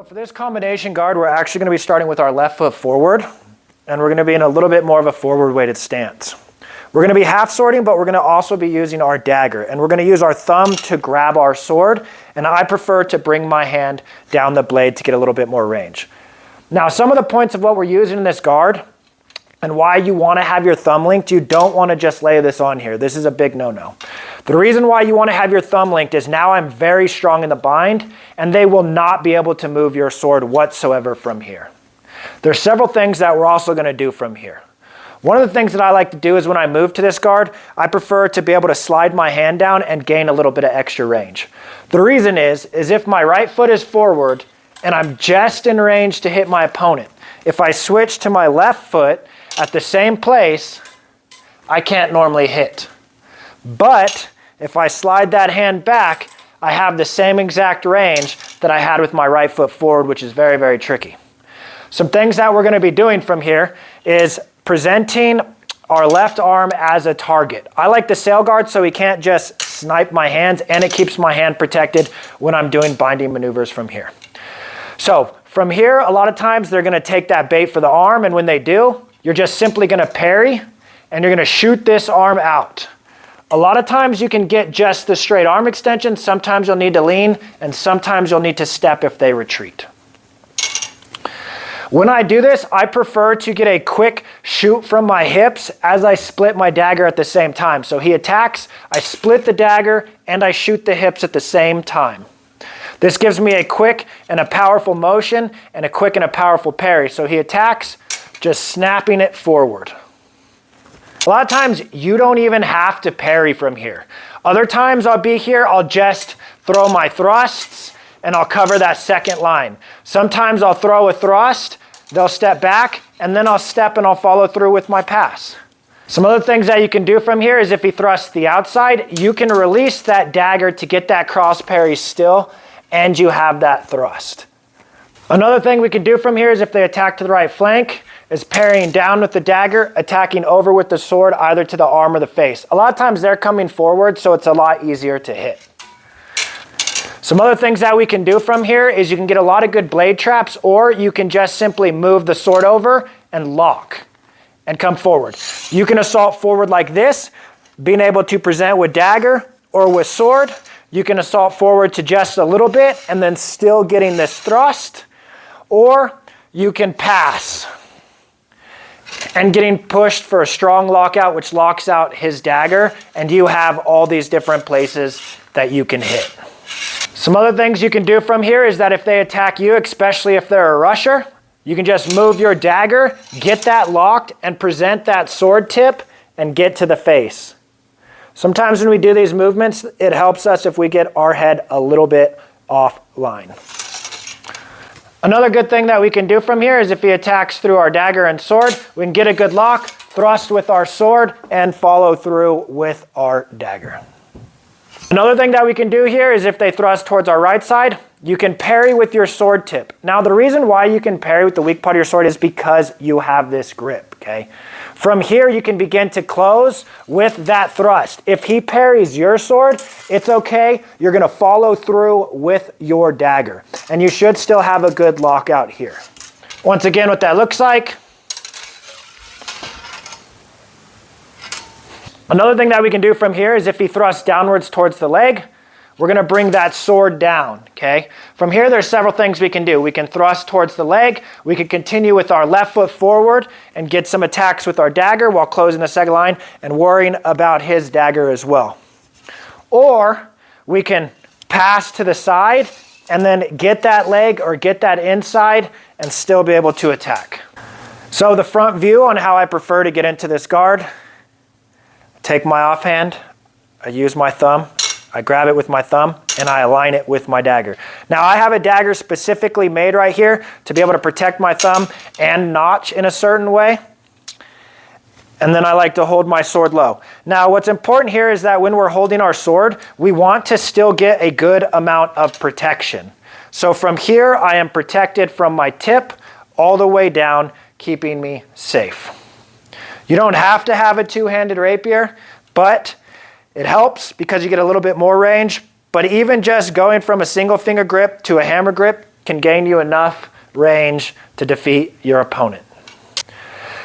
For this combination guard, we're actually going to be starting with our left foot forward, and we're going to be in a little bit more of a forward weighted stance. We're going to be half swording, but we're going to also be using our dagger, and we're going to use our thumb to grab our sword, and I prefer to bring my hand down the blade to get a little bit more range. Now, some of the points of what we're using in this guard and why you want to have your thumb linked, you don't want to just lay this on here. This is a big no-no. The reason why you want to have your thumb linked is now I'm very strong in the bind, and they will not be able to move your sword whatsoever from here. There's several things that we're also going to do from here. One of the things that I like to do is when I move to this guard, I prefer to be able to slide my hand down and gain a little bit of extra range. The reason is if my right foot is forward and I'm just in range to hit my opponent, if I switch to my left foot at the same place, I can't normally hit. But if I slide that hand back, I have the same exact range that I had with my right foot forward, which is very, very tricky. Some things that we're going to be doing from here is presenting our left arm as a target. I like the sail guard so he can't just snipe my hands, and it keeps my hand protected when I'm doing binding maneuvers from here. So from here, a lot of times they're going to take that bait for the arm, and when they do, you're just simply going to parry, and you're going to shoot this arm out. A lot of times you can get just the straight arm extension. Sometimes you'll need to lean, and sometimes you'll need to step if they retreat. When I do this, I prefer to get a quick shoot from my hips as I split my dagger at the same time. So he attacks, I split the dagger, and I shoot the hips at the same time. This gives me a quick and a powerful motion and a quick and a powerful parry. So he attacks, just snapping it forward. A lot of times you don't even have to parry from here. Other times I'll be here, I'll just throw my thrusts and I'll cover that second line. Sometimes I'll throw a thrust, they'll step back, and then I'll step and I'll follow through with my pass. Some other things that you can do from here is if he thrusts the outside, you can release that dagger to get that cross parry still, and you have that thrust. Another thing we can do from here is if they attack to the right flank, is parrying down with the dagger, attacking over with the sword, either to the arm or the face. A lot of times they're coming forward, so it's a lot easier to hit. Some other things that we can do from here is you can get a lot of good blade traps, or you can just simply move the sword over and lock and come forward. You can assault forward like this, being able to present with dagger or with sword. You can assault forward to just a little bit and then still getting this thrust, or you can pass and getting pushed for a strong lockout, which locks out his dagger, and you have all these different places that you can hit. Some other things you can do from here is that if they attack you, especially if they're a rusher, you can just move your dagger, get that locked, and present that sword tip and get to the face. Sometimes when we do these movements, it helps us if we get our head a little bit offline. Another good thing that we can do from here is if he attacks through our dagger and sword, we can get a good lock, thrust with our sword, and follow through with our dagger. Another thing that we can do here is if they thrust towards our right side, you can parry with your sword tip. Now the reason why you can parry with the weak part of your sword is because you have this grip, okay? From here you can begin to close with that thrust. If he parries your sword, it's okay. You're going to follow through with your dagger. And you should still have a good lockout here. Once again, what that looks like. Another thing that we can do from here is if he thrusts downwards towards the leg, we're going to bring that sword down, okay? From here, there's several things we can do. We can thrust towards the leg. We can continue with our left foot forward and get some attacks with our dagger while closing the second line and worrying about his dagger as well. Or we can pass to the side and then get that leg or get that inside and still be able to attack. So the front view on how I prefer to get into this guard. Take my offhand, I use my thumb, I grab it with my thumb, and I align it with my dagger. Now I have a dagger specifically made right here to be able to protect my thumb and notch in a certain way. And then I like to hold my sword low. Now what's important here is that when we're holding our sword, we want to still get a good amount of protection. So from here, I am protected from my tip all the way down, keeping me safe. You don't have to have a two-handed rapier, but it helps because you get a little bit more range. But even just going from a single finger grip to a hammer grip can gain you enough range to defeat your opponent.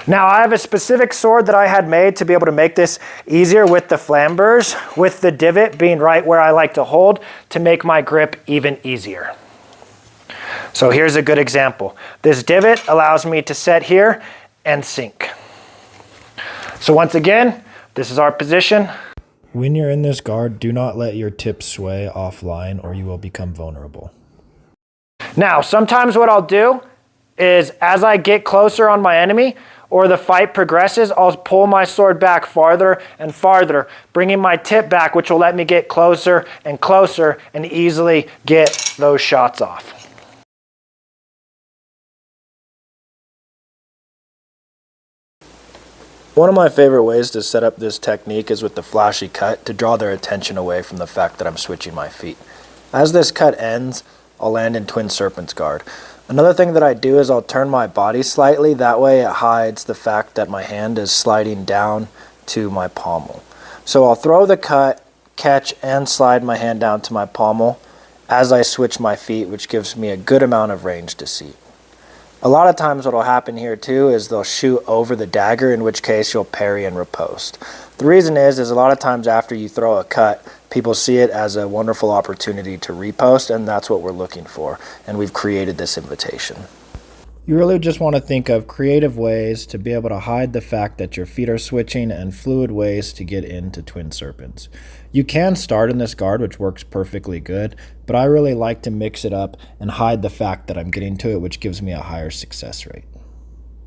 Now I have a specific sword that I had made to be able to make this easier with the flambers, with the divot being right where I like to hold to make my grip even easier. So here's a good example. This divot allows me to set here and sink. So once again, this is our position. When you're in this guard, do not let your tip sway offline or you will become vulnerable. Now, sometimes what I'll do is as I get closer on my enemy or the fight progresses, I'll pull my sword back farther and farther, bringing my tip back, which will let me get closer and closer and easily get those shots off. One of my favorite ways to set up this technique is with the flashy cut to draw their attention away from the fact that I'm switching my feet. As this cut ends, I'll land in Twin Serpents guard. Another thing that I do is I'll turn my body slightly, that way it hides the fact that my hand is sliding down to my pommel. So I'll throw the cut, catch, and slide my hand down to my pommel as I switch my feet, which gives me a good amount of range to see. A lot of times what will happen here too is they'll shoot over the dagger, in which case you'll parry and riposte. The reason is a lot of times after you throw a cut, people see it as a wonderful opportunity to riposte, and that's what we're looking for, and we've created this invitation. You really just want to think of creative ways to be able to hide the fact that your feet are switching and fluid ways to get into Twin Serpents. You can start in this guard, which works perfectly good, but I really like to mix it up and hide the fact that I'm getting to it, which gives me a higher success rate.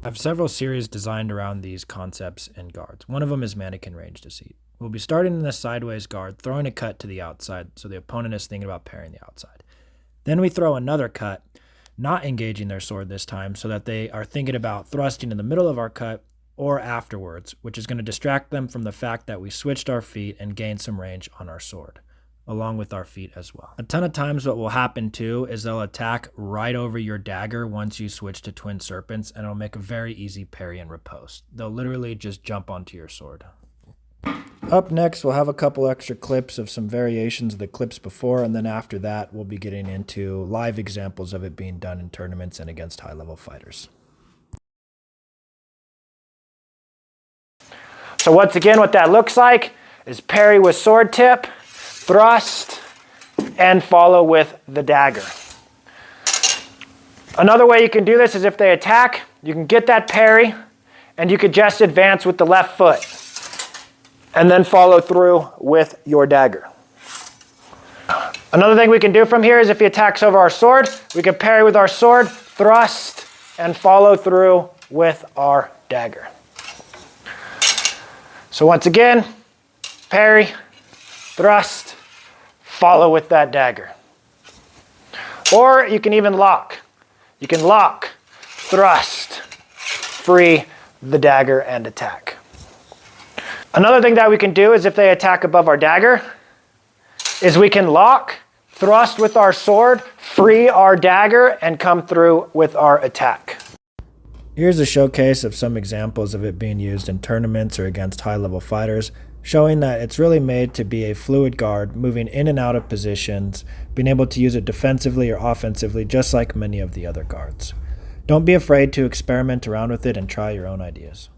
I have several series designed around these concepts and guards. One of them is mannequin range deceit. We'll be starting in this sideways guard, throwing a cut to the outside so the opponent is thinking about parrying the outside. Then we throw another cut, not engaging their sword this time, so that they are thinking about thrusting in the middle of our cut or afterwards, which is going to distract them from the fact that we switched our feet and gained some range on our sword, along with our feet as well. A ton of times what will happen too is they'll attack right over your dagger once you switch to Twin Serpents, and it'll make a very easy parry and riposte. They'll literally just jump onto your sword. Up next, we'll have a couple extra clips of some variations of the clips before, and then after that, we'll be getting into live examples of it being done in tournaments and against high-level fighters. So once again, what that looks like is parry with sword tip, thrust, and follow with the dagger. Another way you can do this is if they attack, you can get that parry, and you could just advance with the left foot, and then follow through with your dagger. Another thing we can do from here is if he attacks over our sword, we can parry with our sword, thrust, and follow through with our dagger. So once again, parry, thrust, follow with that dagger. Or you can even lock. You can lock, thrust, free the dagger, and attack. Another thing that we can do is if they attack above our dagger, is we can lock, thrust with our sword, free our dagger, and come through with our attack. Here's a showcase of some examples of it being used in tournaments or against high-level fighters, showing that it's really made to be a fluid guard, moving in and out of positions, being able to use it defensively or offensively, just like many of the other guards. Don't be afraid to experiment around with it and try your own ideas.